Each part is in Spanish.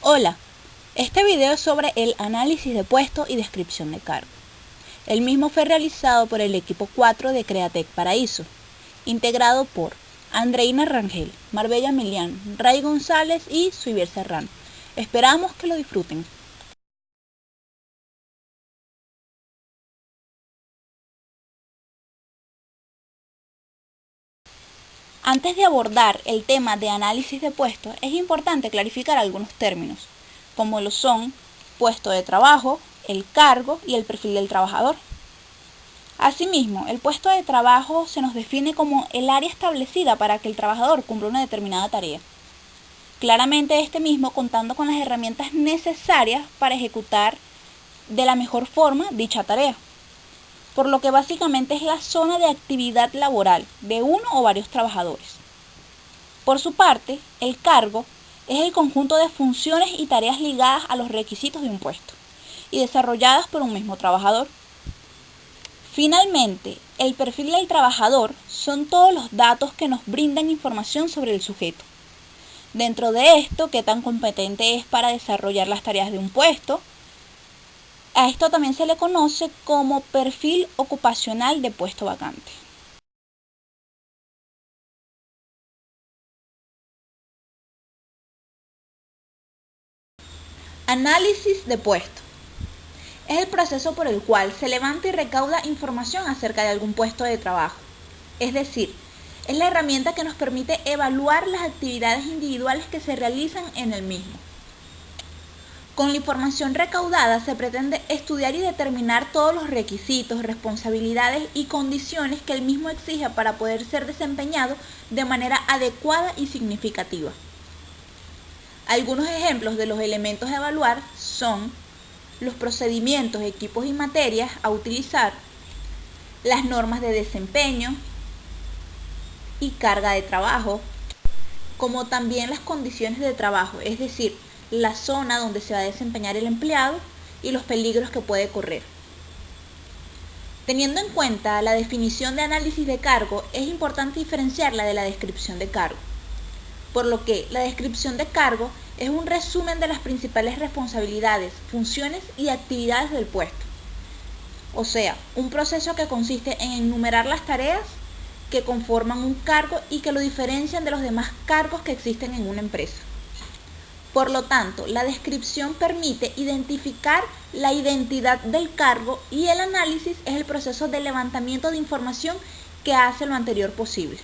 Hola, este video es sobre el análisis de puesto y descripción de cargo. El mismo fue realizado por el equipo 4 de Createc Paraíso, integrado por Andreina Rangel, Marbella Milián, Ray González y Suivier Serrano. Esperamos que lo disfruten. Antes de abordar el tema de análisis de puestos, es importante clarificar algunos términos, como lo son puesto de trabajo, el cargo y el perfil del trabajador. Asimismo, el puesto de trabajo se nos define como el área establecida para que el trabajador cumpla una determinada tarea. Claramente este mismo contando con las herramientas necesarias para ejecutar de la mejor forma dicha tarea, por lo que básicamente es la zona de actividad laboral de uno o varios trabajadores. Por su parte, el cargo es el conjunto de funciones y tareas ligadas a los requisitos de un puesto y desarrolladas por un mismo trabajador. Finalmente, el perfil del trabajador son todos los datos que nos brindan información sobre el sujeto. Dentro de esto, qué tan competente es para desarrollar las tareas de un puesto. A esto también se le conoce como perfil ocupacional de puesto vacante. Análisis de puesto. Es el proceso por el cual se levanta y recauda información acerca de algún puesto de trabajo. Es decir, es la herramienta que nos permite evaluar las actividades individuales que se realizan en el mismo. Con la información recaudada se pretende estudiar y determinar todos los requisitos, responsabilidades y condiciones que el mismo exige para poder ser desempeñado de manera adecuada y significativa. Algunos ejemplos de los elementos a evaluar son los procedimientos, equipos y materias a utilizar, las normas de desempeño y carga de trabajo, como también las condiciones de trabajo, es decir, la zona donde se va a desempeñar el empleado y los peligros que puede correr. Teniendo en cuenta la definición de análisis de cargo, es importante diferenciarla de la descripción de cargo, por lo que la descripción de cargo es un resumen de las principales responsabilidades, funciones y actividades del puesto. O sea, un proceso que consiste en enumerar las tareas que conforman un cargo y que lo diferencian de los demás cargos que existen en una empresa. Por lo tanto, la descripción permite identificar la identidad del cargo y el análisis es el proceso de levantamiento de información que hace lo anterior posible.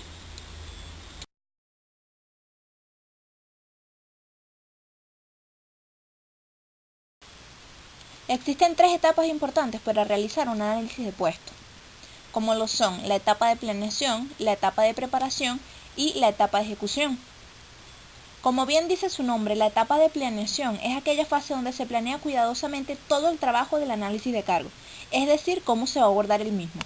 Existen tres etapas importantes para realizar un análisis de puesto, como lo son la etapa de planeación, la etapa de preparación y la etapa de ejecución. Como bien dice su nombre, la etapa de planeación es aquella fase donde se planea cuidadosamente todo el trabajo del análisis de cargo, es decir, cómo se va a abordar el mismo.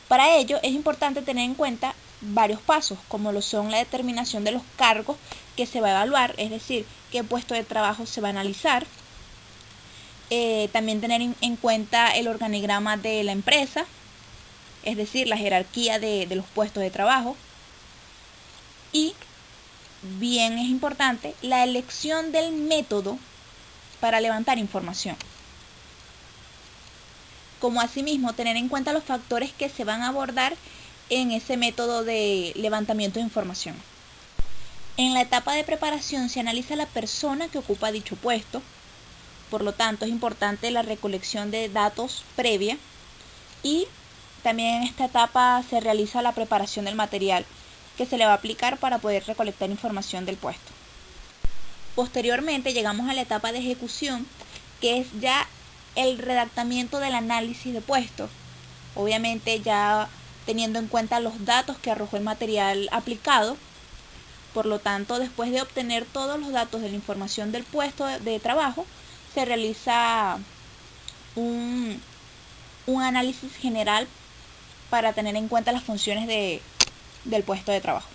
Para ello es importante tener en cuenta varios pasos, como lo son la determinación de los cargos que se va a evaluar, es decir, qué puesto de trabajo se va a analizar. También tener en cuenta el organigrama de la empresa, es decir, la jerarquía de los puestos de trabajo. Y bien es importante la elección del método para levantar información, como asimismo tener en cuenta los factores que se van a abordar en ese método de levantamiento de información. En la etapa de preparación se analiza la persona que ocupa dicho puesto, por lo tanto es importante la recolección de datos previa y también en esta etapa se realiza la preparación del material que se le va a aplicar para poder recolectar información del puesto. Posteriormente llegamos a la etapa de ejecución, que es ya el redactamiento del análisis de puesto, obviamente ya teniendo en cuenta los datos que arrojó el material aplicado. Por lo tanto, después de obtener todos los datos de la información del puesto de trabajo, se realiza un análisis general para tener en cuenta las funciones del puesto de trabajo.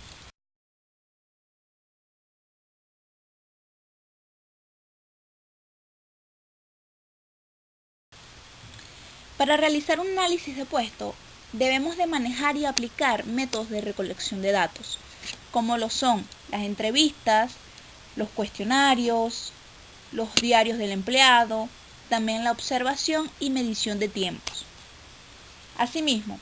Para realizar un análisis de puesto, debemos de manejar y aplicar métodos de recolección de datos, como lo son las entrevistas, los cuestionarios, los diarios del empleado, también la observación y medición de tiempos. Asimismo,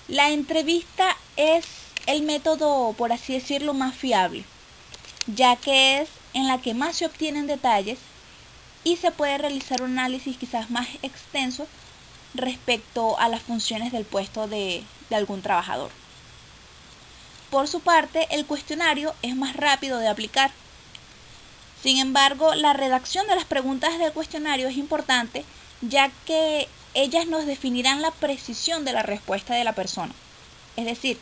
la entrevista es el método, por así decirlo, más fiable, ya que es en la que más se obtienen detalles y se puede realizar un análisis quizás más extenso respecto a las funciones del puesto de algún trabajador. Por su parte, el cuestionario es más rápido de aplicar. Sin embargo, la redacción de las preguntas del cuestionario es importante, ya que ellas nos definirán la precisión de la respuesta de la persona. Es decir,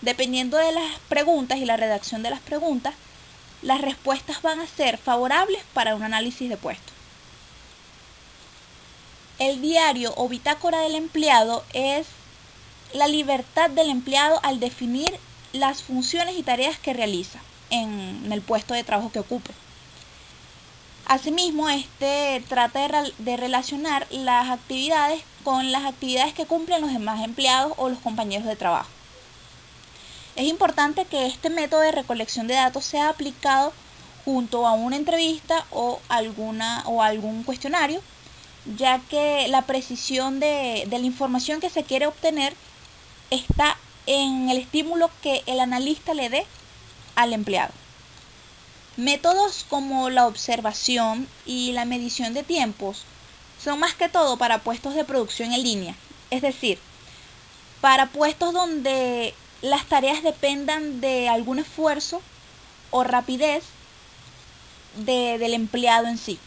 dependiendo de las preguntas y la redacción de las preguntas, las respuestas van a ser favorables para un análisis de puesto. El diario o bitácora del empleado es la libertad del empleado al definir las funciones y tareas que realiza en el puesto de trabajo que ocupe. Asimismo, este trata de relacionar las actividades con las actividades que cumplen los demás empleados o los compañeros de trabajo. Es importante que este método de recolección de datos sea aplicado junto a una entrevista o algún cuestionario, ya que la precisión de la información que se quiere obtener está en el estímulo que el analista le dé al empleado. Métodos como la observación y la medición de tiempos son más que todo para puestos de producción en línea, es decir, para puestos donde las tareas dependan de algún esfuerzo o rapidez del empleado en sí.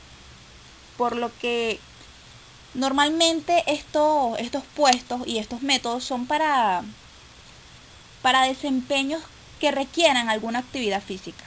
Por lo que normalmente estos puestos y estos métodos son para desempeños que requieran alguna actividad física.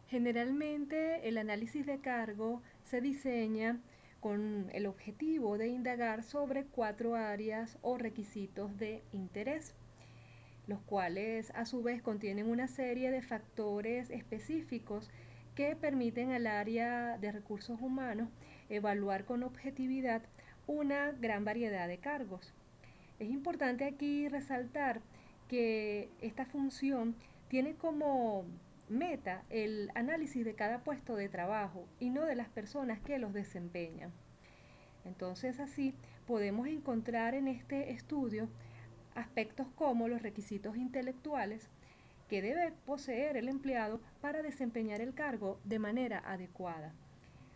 Generalmente el análisis de cargo se diseña con el objetivo de indagar sobre 4 áreas o requisitos de interés, los cuales a su vez contienen una serie de factores específicos que permiten al área de recursos humanos evaluar con objetividad una gran variedad de cargos. Es importante aquí resaltar que esta función tiene como meta el análisis de cada puesto de trabajo y no de las personas que los desempeñan. Entonces así podemos encontrar en este estudio aspectos como los requisitos intelectuales que debe poseer el empleado para desempeñar el cargo de manera adecuada.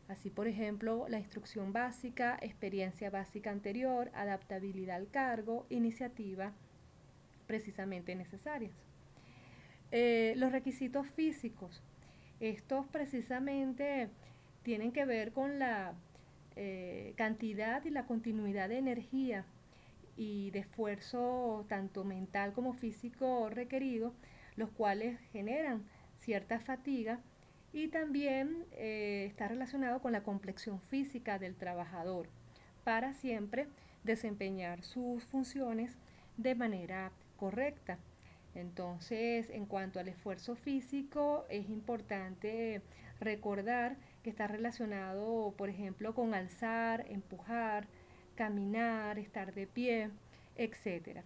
Así, por ejemplo, la instrucción básica, experiencia básica anterior, adaptabilidad al cargo, iniciativa precisamente necesarias. Los requisitos físicos, estos precisamente tienen que ver con la cantidad y la continuidad de energía y de esfuerzo tanto mental como físico requerido, los cuales generan cierta fatiga y también está relacionado con la complexión física del trabajador para siempre desempeñar sus funciones de manera correcta. Entonces, en cuanto al esfuerzo físico, es importante recordar que está relacionado, por ejemplo, con alzar, empujar, caminar, estar de pie, etcétera.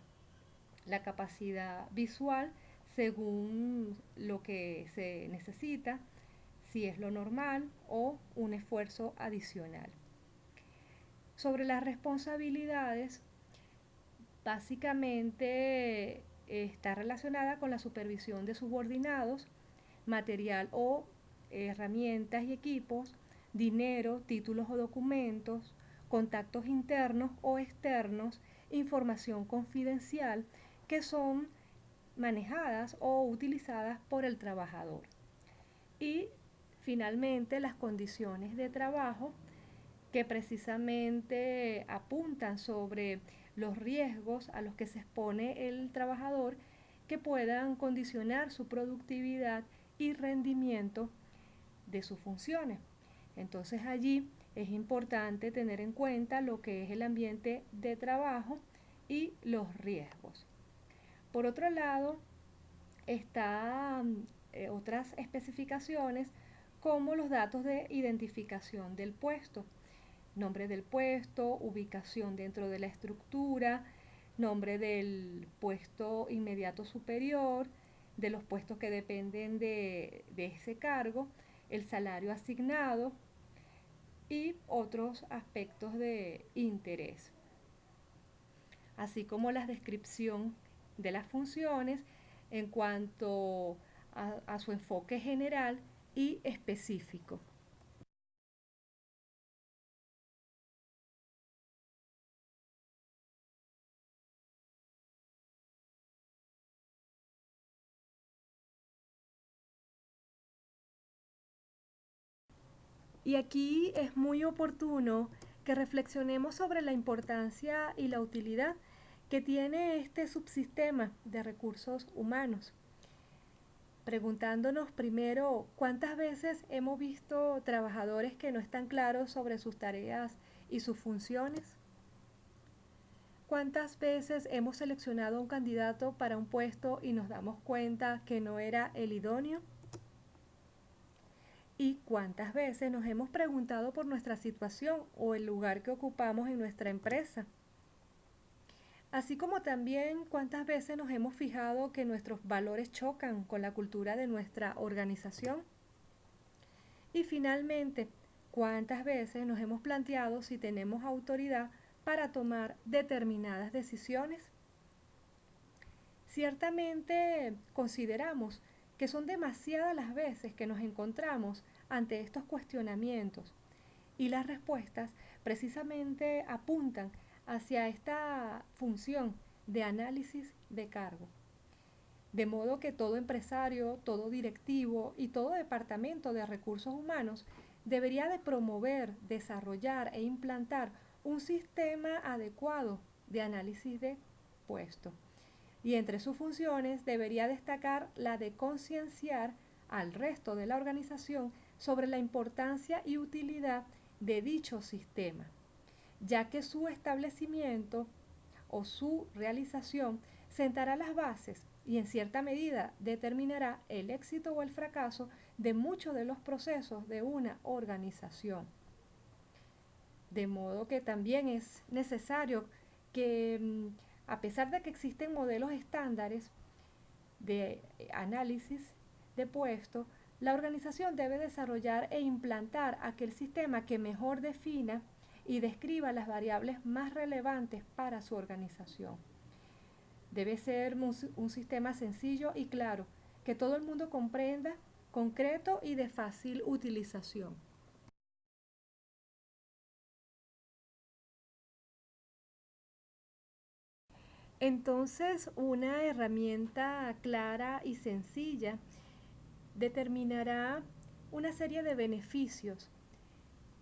La capacidad visual según lo que se necesita, si es lo normal o un esfuerzo adicional. Sobre las responsabilidades, básicamente está relacionada con la supervisión de subordinados, material o herramientas y equipos, dinero, títulos o documentos, contactos internos o externos, información confidencial que son manejadas o utilizadas por el trabajador. Y finalmente las condiciones de trabajo que precisamente apuntan sobre los riesgos a los que se expone el trabajador que puedan condicionar su productividad y rendimiento de sus funciones. Entonces allí es importante tener en cuenta lo que es el ambiente de trabajo y los riesgos. Por otro lado, están otras especificaciones como los datos de identificación del puesto. nombre del puesto, ubicación dentro de la estructura, nombre del puesto inmediato superior, de los puestos que dependen de ese cargo, el salario asignado y otros aspectos de interés, así como la descripción de las funciones en cuanto a su enfoque general y específico. Y aquí es muy oportuno que reflexionemos sobre la importancia y la utilidad que tiene este subsistema de recursos humanos, preguntándonos primero cuántas veces hemos visto trabajadores que no están claros sobre sus tareas y sus funciones. ¿Cuántas veces hemos seleccionado a un candidato para un puesto y nos damos cuenta que no era el idóneo? ¿Y cuántas veces nos hemos preguntado por nuestra situación o el lugar que ocupamos en nuestra empresa? Así como también cuántas veces nos hemos fijado que nuestros valores chocan con la cultura de nuestra organización. Y finalmente, cuántas veces nos hemos planteado si tenemos autoridad para tomar determinadas decisiones. Ciertamente consideramos que son demasiadas las veces que nos encontramos ante estos cuestionamientos y las respuestas precisamente apuntan hacia esta función de análisis de cargo. De modo que todo empresario, todo directivo y todo departamento de recursos humanos debería de promover, desarrollar e implantar un sistema adecuado de análisis de puesto. Y entre sus funciones debería destacar la de concienciar al resto de la organización sobre la importancia y utilidad de dicho sistema, ya que su establecimiento o su realización sentará las bases y en cierta medida determinará el éxito o el fracaso de muchos de los procesos de una organización. De modo que también es necesario que, a pesar de que existen modelos estándares de análisis de puesto, la organización debe desarrollar e implantar aquel sistema que mejor defina y describa las variables más relevantes para su organización. Debe ser un sistema sencillo y claro, que todo el mundo comprenda, concreto y de fácil utilización. Entonces, una herramienta clara y sencilla determinará una serie de beneficios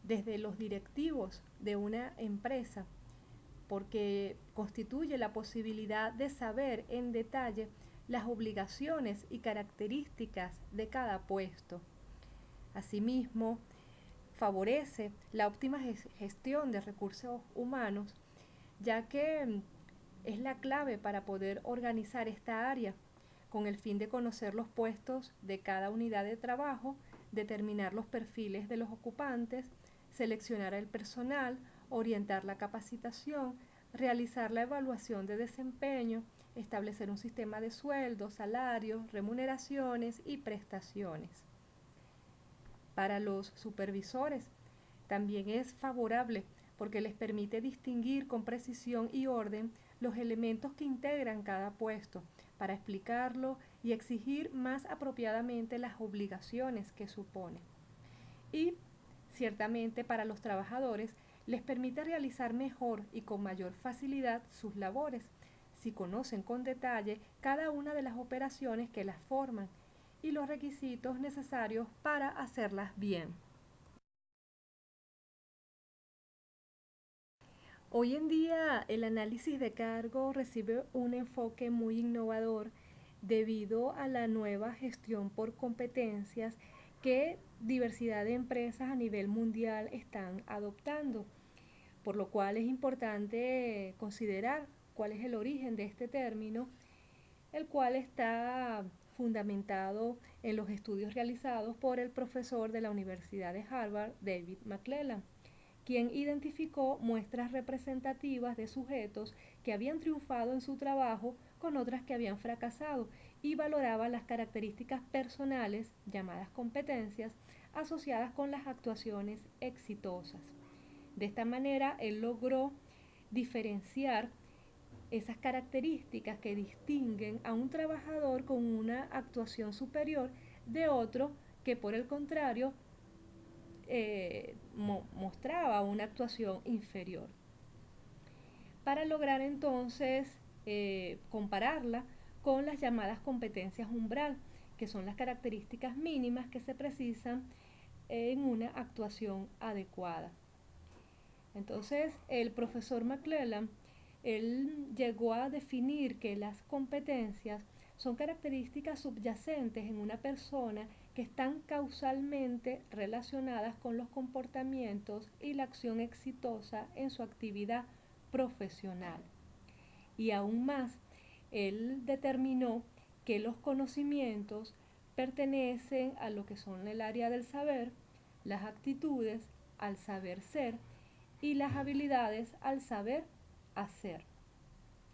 desde los directivos de una empresa, porque constituye la posibilidad de saber en detalle las obligaciones y características de cada puesto. Asimismo, favorece la óptima gestión de recursos humanos, ya que es la clave para poder organizar esta área con el fin de conocer los puestos de cada unidad de trabajo, determinar los perfiles de los ocupantes, seleccionar el personal, orientar la capacitación, realizar la evaluación de desempeño, establecer un sistema de sueldos, salarios, remuneraciones y prestaciones. Para los supervisores también es favorable porque les permite distinguir con precisión y orden los elementos que integran cada puesto para explicarlo y exigir más apropiadamente las obligaciones que supone. Y ciertamente para los trabajadores les permite realizar mejor y con mayor facilidad sus labores si conocen con detalle cada una de las operaciones que las forman y los requisitos necesarios para hacerlas bien. Hoy en día el análisis de cargo recibe un enfoque muy innovador debido a la nueva gestión por competencias que diversidad de empresas a nivel mundial están adoptando, por lo cual es importante considerar cuál es el origen de este término, el cual está fundamentado en los estudios realizados por el profesor de la Universidad de Harvard, David McClelland, quien identificó muestras representativas de sujetos que habían triunfado en su trabajo con otras que habían fracasado y valoraba las características personales, llamadas competencias, asociadas con las actuaciones exitosas. De esta manera, él logró diferenciar esas características que distinguen a un trabajador con una actuación superior de otro que por el contrario mostraba una actuación inferior. Para lograr entonces compararla con las llamadas competencias umbral, que son las características mínimas que se precisan en una actuación adecuada. Entonces, el profesor McClellan, él llegó a definir que las competencias son características subyacentes en una persona que están causalmente relacionadas con los comportamientos y la acción exitosa en su actividad profesional. Y aún más, él determinó que los conocimientos pertenecen a lo que son el área del saber, las actitudes al saber ser y las habilidades al saber hacer.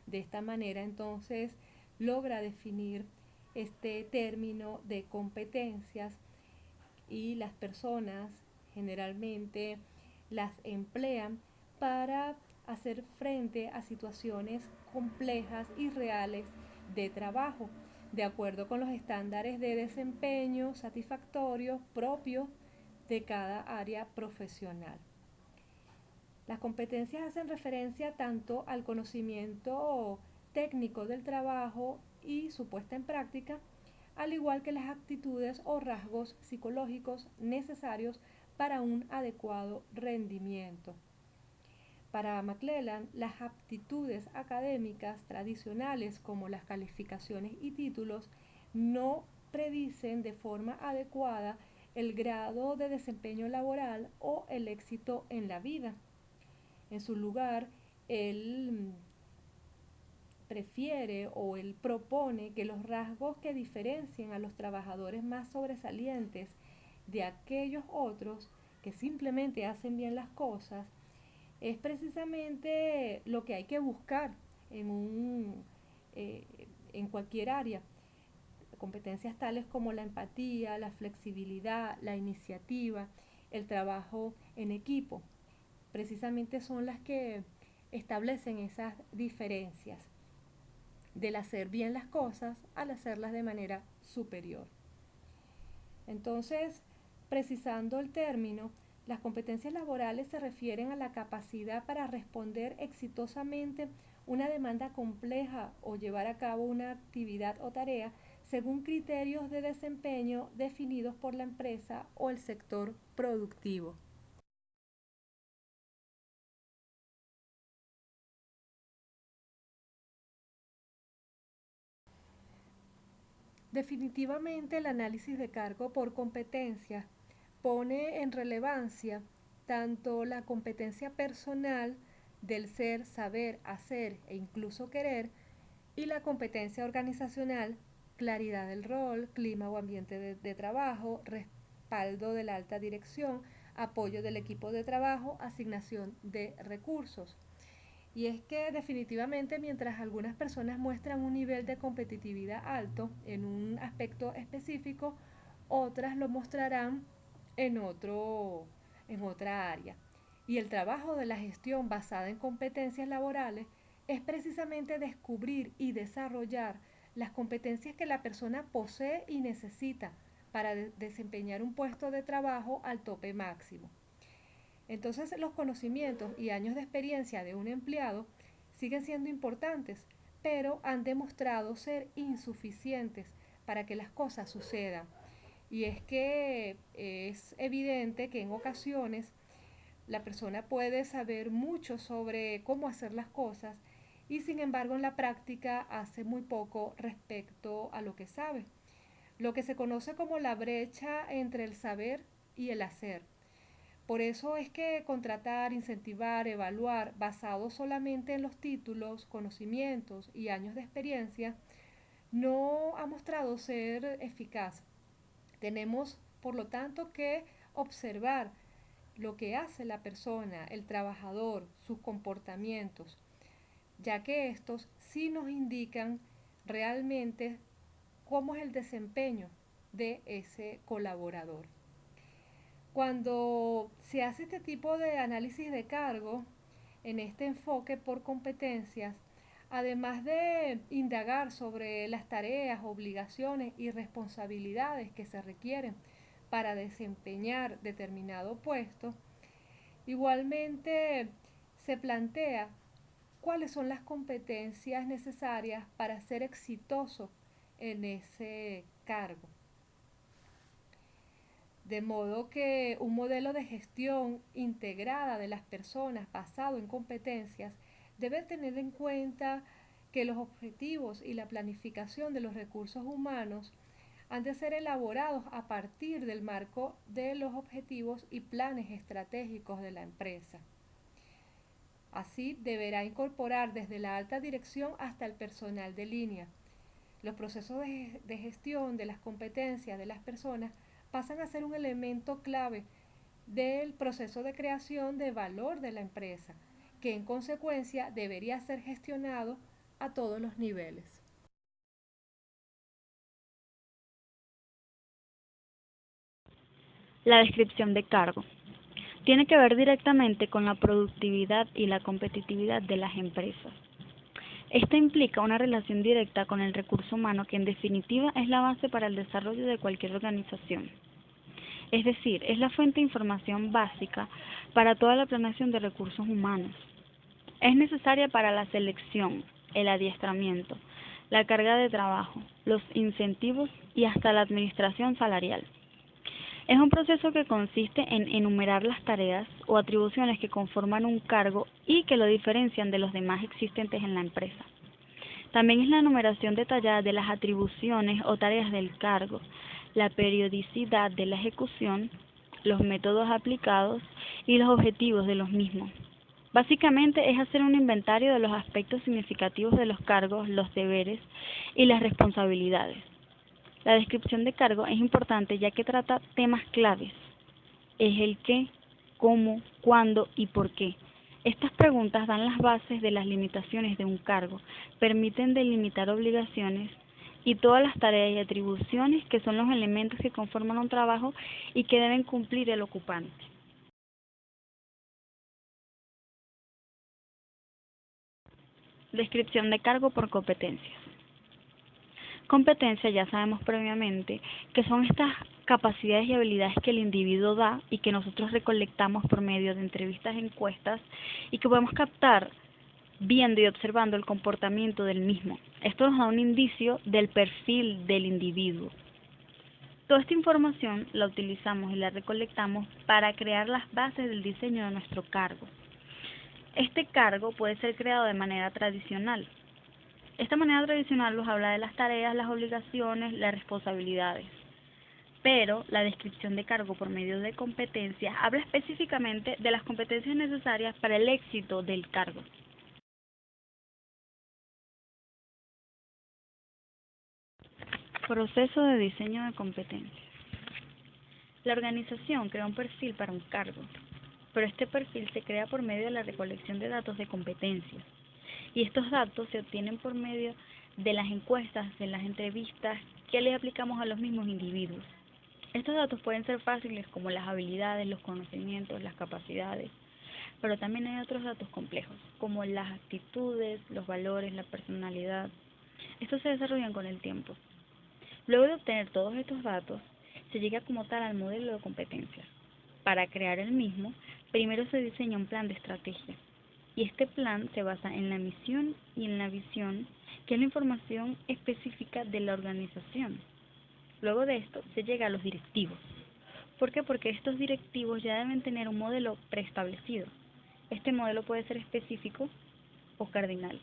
De esta manera entonces logra definir este término de competencias y las personas generalmente las emplean para hacer frente a situaciones complejas y reales de trabajo, de acuerdo con los estándares de desempeño satisfactorio propios de cada área profesional. Las competencias hacen referencia tanto al conocimiento técnico del trabajo y su puesta en práctica, al igual que las actitudes o rasgos psicológicos necesarios para un adecuado rendimiento. Para McClellan, las aptitudes académicas tradicionales como las calificaciones y títulos no predicen de forma adecuada el grado de desempeño laboral o el éxito en la vida. En su lugar, él prefiere o él propone que los rasgos que diferencien a los trabajadores más sobresalientes de aquellos otros que simplemente hacen bien las cosas es precisamente lo que hay que buscar eh, en cualquier área. Competencias tales como la empatía, la flexibilidad, la iniciativa, el trabajo en equipo, precisamente son las que establecen esas diferencias del hacer bien las cosas al hacerlas de manera superior. Entonces, precisando el término, las competencias laborales se refieren a la capacidad para responder exitosamente una demanda compleja o llevar a cabo una actividad o tarea según criterios de desempeño definidos por la empresa o el sector productivo. Definitivamente el análisis de cargo por competencias pone en relevancia tanto la competencia personal del ser, saber, hacer e incluso querer y la competencia organizacional, claridad del rol, clima o ambiente de trabajo, respaldo de la alta dirección, apoyo del equipo de trabajo, asignación de recursos. Y es que definitivamente mientras algunas personas muestran un nivel de competitividad alto en un aspecto específico, otras lo mostrarán en, en otra área. Y el trabajo de la gestión basada en competencias laborales es precisamente descubrir y desarrollar las competencias que la persona posee y necesita para desempeñar un puesto de trabajo al tope máximo. Entonces los conocimientos y años de experiencia de un empleado siguen siendo importantes, pero han demostrado ser insuficientes para que las cosas sucedan. Y es que es evidente que en ocasiones la persona puede saber mucho sobre cómo hacer las cosas y sin embargo en la práctica hace muy poco respecto a lo que sabe. Lo que se conoce como la brecha entre el saber y el hacer. Por eso es que contratar, incentivar, evaluar, basado solamente en los títulos, conocimientos y años de experiencia, no ha mostrado ser eficaz. Tenemos, por lo tanto, que observar lo que hace la persona, el trabajador, sus comportamientos, ya que estos sí nos indican realmente cómo es el desempeño de ese colaborador. Cuando se hace este tipo de análisis de cargo, en este enfoque por competencias, además de indagar sobre las tareas, obligaciones y responsabilidades que se requieren para desempeñar determinado puesto, igualmente se plantea cuáles son las competencias necesarias para ser exitoso en ese cargo. De modo que un modelo de gestión integrada de las personas basado en competencias debe tener en cuenta que los objetivos y la planificación de los recursos humanos han de ser elaborados a partir del marco de los objetivos y planes estratégicos de la empresa. Así, deberá incorporar desde la alta dirección hasta el personal de línea. Los procesos de gestión de las competencias de las personas pasan a ser un elemento clave del proceso de creación de valor de la empresa, que en consecuencia debería ser gestionado a todos los niveles. La descripción de cargo tiene que ver directamente con la productividad y la competitividad de las empresas. Esta implica una relación directa con el recurso humano que en definitiva es la base para el desarrollo de cualquier organización. Es decir, es la fuente de información básica para toda la planeación de recursos humanos. Es necesaria para la selección, el adiestramiento, la carga de trabajo, los incentivos y hasta la administración salarial. Es un proceso que consiste en enumerar las tareas o atribuciones que conforman un cargo y que lo diferencian de los demás existentes en la empresa. También es la enumeración detallada de las atribuciones o tareas del cargo, la periodicidad de la ejecución, los métodos aplicados y los objetivos de los mismos. Básicamente es hacer un inventario de los aspectos significativos de los cargos, los deberes y las responsabilidades. La descripción de cargo es importante ya que trata temas claves. Es el qué, cómo, cuándo y por qué. Estas preguntas dan las bases de las limitaciones de un cargo, permiten delimitar obligaciones y todas las tareas y atribuciones que son los elementos que conforman un trabajo y que deben cumplir el ocupante. Descripción de cargo por competencias. Competencia, ya sabemos previamente, que son estas capacidades y habilidades que el individuo da y que nosotros recolectamos por medio de entrevistas, encuestas y que podemos captar viendo y observando el comportamiento del mismo. Esto nos da un indicio del perfil del individuo. Toda esta información la utilizamos y la recolectamos para crear las bases del diseño de nuestro cargo. Este cargo puede ser creado de manera tradicional. Esta manera tradicional nos habla de las tareas, las obligaciones, las responsabilidades. Pero la descripción de cargo por medio de competencias habla específicamente de las competencias necesarias para el éxito del cargo. Proceso de diseño de competencias. La organización crea un perfil para un cargo, pero este perfil se crea por medio de la recolección de datos de competencias. Y estos datos se obtienen por medio de las encuestas, de las entrevistas que le aplicamos a los mismos individuos. Estos datos pueden ser fáciles como las habilidades, los conocimientos, las capacidades, pero también hay otros datos complejos como las actitudes, los valores, la personalidad. Estos se desarrollan con el tiempo. Luego de obtener todos estos datos, se llega como tal al modelo de competencias. Para crear el mismo, primero se diseña un plan de estrategia. Y este plan se basa en la misión y en la visión, que es la información específica de la organización. Luego de esto se llega a los directivos. ¿Por qué? Porque estos directivos ya deben tener un modelo preestablecido. Este modelo puede ser específico o cardinal.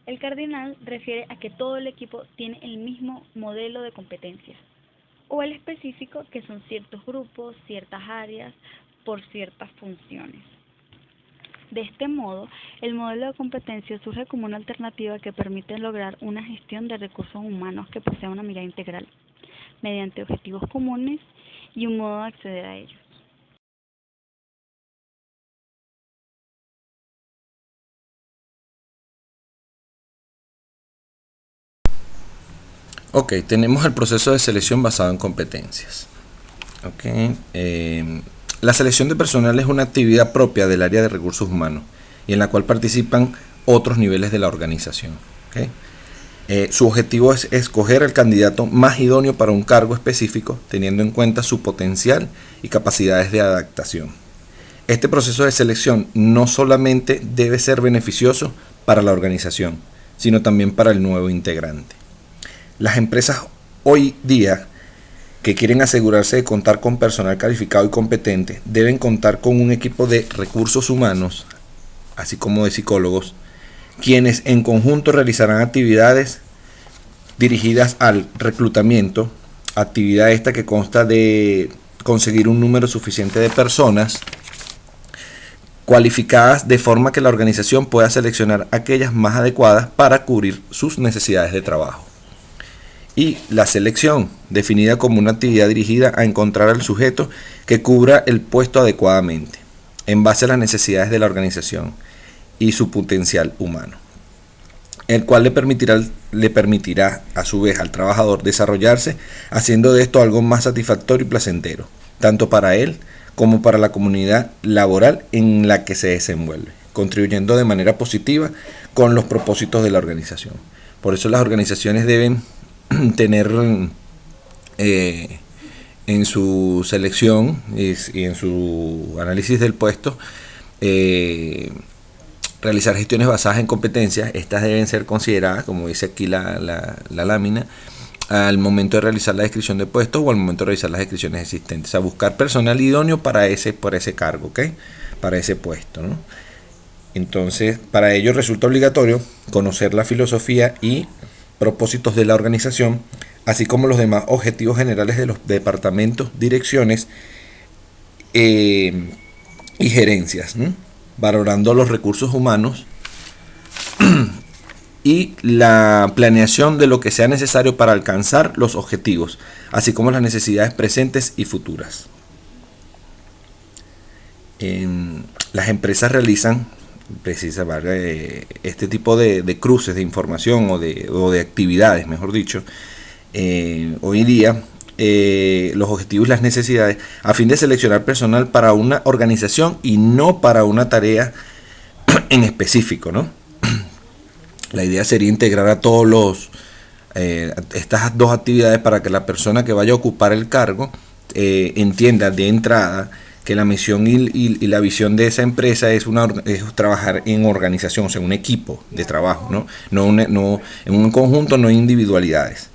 El cardinal refiere a que todo el equipo tiene el mismo modelo de competencias. O el específico, que son ciertos grupos, ciertas áreas, por ciertas funciones. De este modo, el modelo de competencia surge como una alternativa que permite lograr una gestión de recursos humanos que posea una mirada integral, mediante objetivos comunes y un modo de acceder a ellos. Ok, tenemos el proceso de selección basado en competencias. Ok, la selección de personal es una actividad propia del área de recursos humanos y en la cual participan otros niveles de la organización. Ok, su objetivo es escoger el candidato más idóneo para un cargo específico, teniendo en cuenta su potencial y capacidades de adaptación. Este proceso de selección no solamente debe ser beneficioso para la organización, sino también para el nuevo integrante. Las empresas hoy día que quieren asegurarse de contar con personal calificado y competente deben contar con un equipo de recursos humanos, así como de psicólogos, quienes en conjunto realizarán actividades dirigidas al reclutamiento, actividad esta que consta de conseguir un número suficiente de personas cualificadas de forma que la organización pueda seleccionar aquellas más adecuadas para cubrir sus necesidades de trabajo. Y la selección, definida como una actividad dirigida a encontrar al sujeto que cubra el puesto adecuadamente, en base a las necesidades de la organización y su potencial humano, el cual le permitirá a su vez al trabajador desarrollarse, haciendo de esto algo más satisfactorio y placentero, tanto para él como para la comunidad laboral en la que se desenvuelve, contribuyendo de manera positiva con los propósitos de la organización. Por eso las organizaciones deben tener en su selección y en su análisis del puesto realizar gestiones basadas en competencias. Estas deben ser consideradas, como dice aquí la lámina, al momento de realizar la descripción de puestos o al momento de realizar las descripciones existentes. O sea, buscar personal idóneo por ese cargo, ¿ok? Para ese puesto, ¿no? Entonces, para ello resulta obligatorio conocer la filosofía y propósitos de la organización, así como los demás objetivos generales de los departamentos, direcciones y gerencias, ¿no? Valorando los recursos humanos y la planeación de lo que sea necesario para alcanzar los objetivos, así como las necesidades presentes y futuras. Las empresas realizan este tipo de cruces de información o de actividades, mejor dicho, hoy día, los objetivos y las necesidades a fin de seleccionar personal para una organización y no para una tarea en específico, ¿no? La idea sería integrar a todos estas dos actividades para que la persona que vaya a ocupar el cargo entienda de entrada que la misión y la visión de esa empresa es trabajar en organización, o sea, un equipo de trabajo, ¿no? No en un conjunto, no individualidades.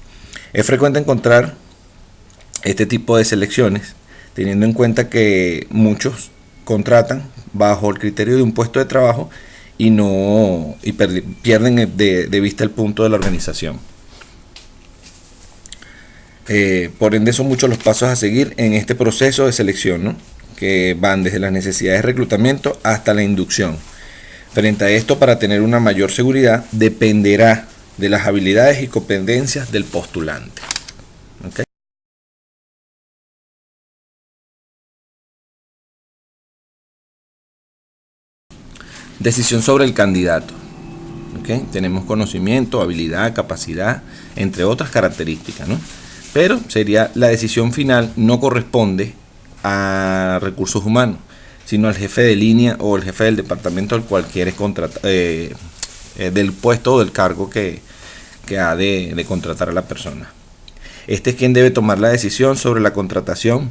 Es frecuente encontrar este tipo de selecciones, teniendo en cuenta que muchos contratan bajo el criterio de un puesto de trabajo y pierden de vista el punto de la organización. Por ende, son muchos los pasos a seguir en este proceso de selección, ¿no? Que van desde las necesidades de reclutamiento hasta la inducción. Frente a esto, para tener una mayor seguridad, dependerá de las habilidades y competencias del postulante. ¿Okay? Decisión sobre el candidato. ¿Okay? Tenemos conocimiento, habilidad, capacidad, entre otras características, ¿no? Pero la decisión final no corresponde a recursos humanos, sino al jefe de línea o el jefe del departamento al cual quieres contratar, del puesto o del cargo que ha de contratar a la persona. Este es quien debe tomar la decisión sobre la contratación.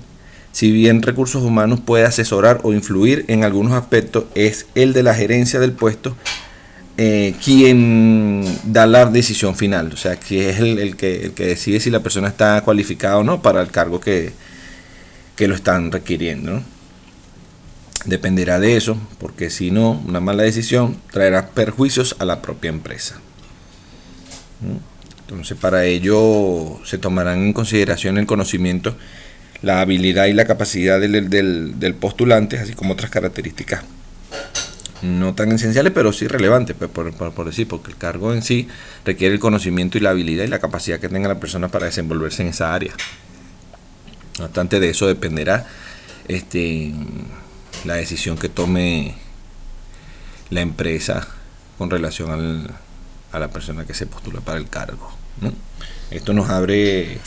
Si bien recursos humanos puede asesorar o influir en algunos aspectos, es el de la gerencia del puesto quien da la decisión final, o sea, que es el que decide si la persona está cualificada o no para el cargo que lo están requiriendo, ¿no? Dependerá de eso, porque si no, una mala decisión traerá perjuicios a la propia empresa. Entonces, para ello se tomarán en consideración el conocimiento, la habilidad y la capacidad del postulante, así como otras características no tan esenciales, pero sí relevantes, pues, por decir, porque el cargo en sí requiere el conocimiento y la habilidad y la capacidad que tenga la persona para desenvolverse en esa área. No obstante, de eso dependerá la decisión que tome la empresa con relación a la persona que se postula para el cargo. ¿no? Esto nos abre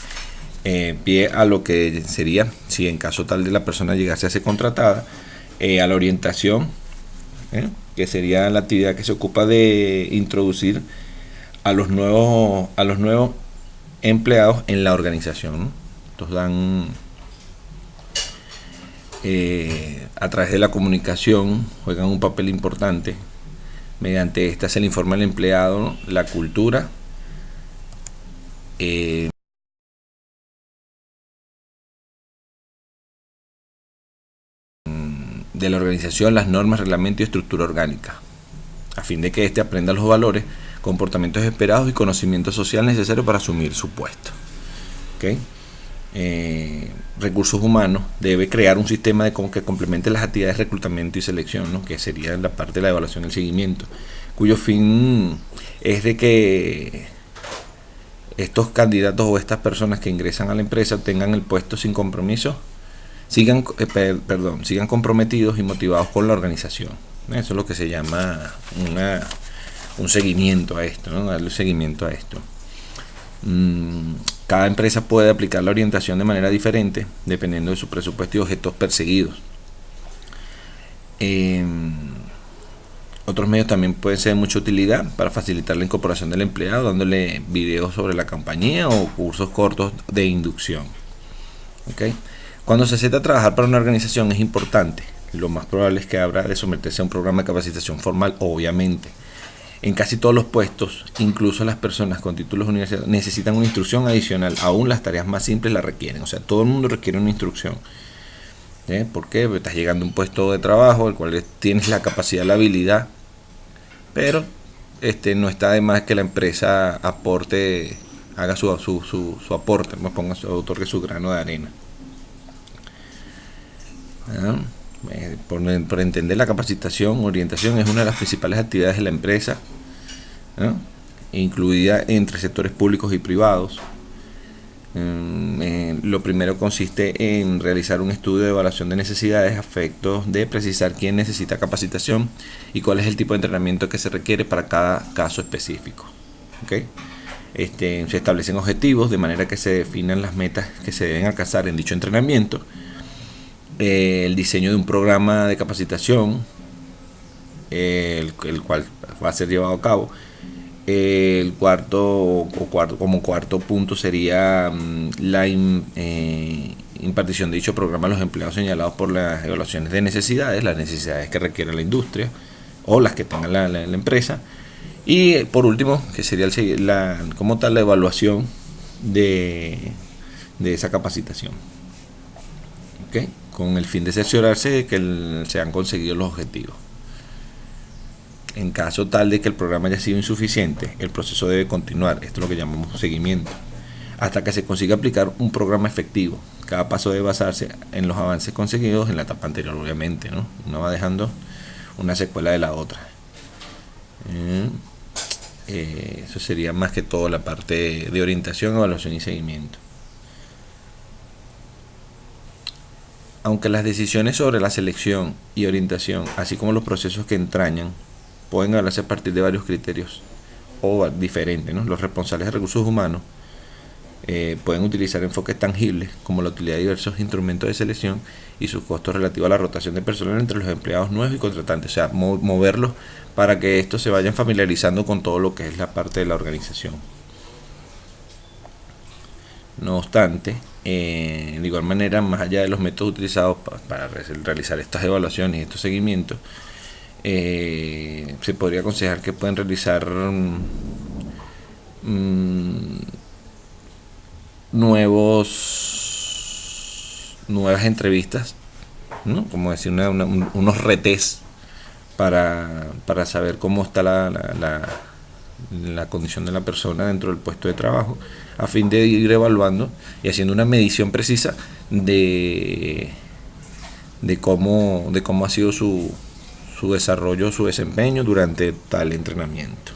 pie a lo que sería, si en caso tal de la persona llegase a ser contratada, a la orientación, que sería la actividad que se ocupa de introducir a los nuevos empleados en la organización, ¿no? Estos dan a través de la comunicación, juegan un papel importante. Mediante esta se le informa al empleado, ¿no?, la cultura, de la organización, las normas, reglamento y estructura orgánica, a fin de que éste aprenda los valores, comportamientos esperados y conocimiento social necesario para asumir su puesto. ¿Okay? Recursos humanos debe crear un sistema que complemente las actividades de reclutamiento y selección, ¿no?, que sería la parte de la evaluación y el seguimiento, cuyo fin es de que estos candidatos o estas personas que ingresan a la empresa tengan el puesto sin compromiso, sigan comprometidos y motivados con la organización. Eso es lo que se llama un seguimiento a esto, ¿no?, darle seguimiento a esto. Cada empresa puede aplicar la orientación de manera diferente dependiendo de su presupuesto y objetos perseguidos. Otros medios también pueden ser de mucha utilidad para facilitar la incorporación del empleado, dándole videos sobre la compañía o cursos cortos de inducción. ¿Okay? Cuando se acepta trabajar para una organización es importante, lo más probable es que habrá de someterse a un programa de capacitación formal, obviamente. En casi todos los puestos, incluso las personas con títulos universitarios, necesitan una instrucción adicional. Aún las tareas más simples la requieren. O sea, todo el mundo requiere una instrucción. ¿Por qué? Porque estás llegando a un puesto de trabajo, el cual tienes la capacidad, la habilidad, pero no está de más que la empresa aporte, haga su aporte, otorgue su grano de arena. Por entender, la capacitación, orientación es una de las principales actividades de la empresa, ¿no?, incluida entre sectores públicos y privados. Lo primero consiste en realizar un estudio de evaluación de necesidades a efectos de precisar quién necesita capacitación y cuál es el tipo de entrenamiento que se requiere para cada caso específico. ¿Okay? Se establecen objetivos de manera que se definan las metas que se deben alcanzar en dicho entrenamiento. El diseño de un programa de capacitación, el cual va a ser llevado a cabo. El cuarto punto sería la impartición de dicho programa a los empleados señalados por las evaluaciones de necesidades, las necesidades que requiere la industria o las que tenga la empresa. Y por último, que sería la evaluación de esa capacitación. ¿Okay? Con el fin de cerciorarse de que se han conseguido los objetivos. En caso tal de que el programa haya sido insuficiente, el proceso debe continuar, esto es lo que llamamos seguimiento, hasta que se consiga aplicar un programa efectivo. Cada paso debe basarse en los avances conseguidos en la etapa anterior, obviamente, ¿no? Uno va dejando una secuela de la otra. Eso sería más que todo la parte de orientación, evaluación y seguimiento. Aunque las decisiones sobre la selección y orientación, así como los procesos que entrañan, pueden hablarse a partir de varios criterios o diferentes, ¿no? Los responsables de recursos humanos pueden utilizar enfoques tangibles como la utilidad de diversos instrumentos de selección y sus costos relativos a la rotación de personal entre los empleados nuevos y contratantes, o sea, moverlos para que estos se vayan familiarizando con todo lo que es la parte de la organización. No obstante, de igual manera, más allá de los métodos utilizados para realizar estas evaluaciones y estos seguimientos, se podría aconsejar que pueden realizar nuevas entrevistas, ¿no? Como decir, unos retest para saber cómo está la condición de la persona dentro del puesto de trabajo, a fin de ir evaluando y haciendo una medición precisa de cómo ha sido su desarrollo, su desempeño durante tal entrenamiento.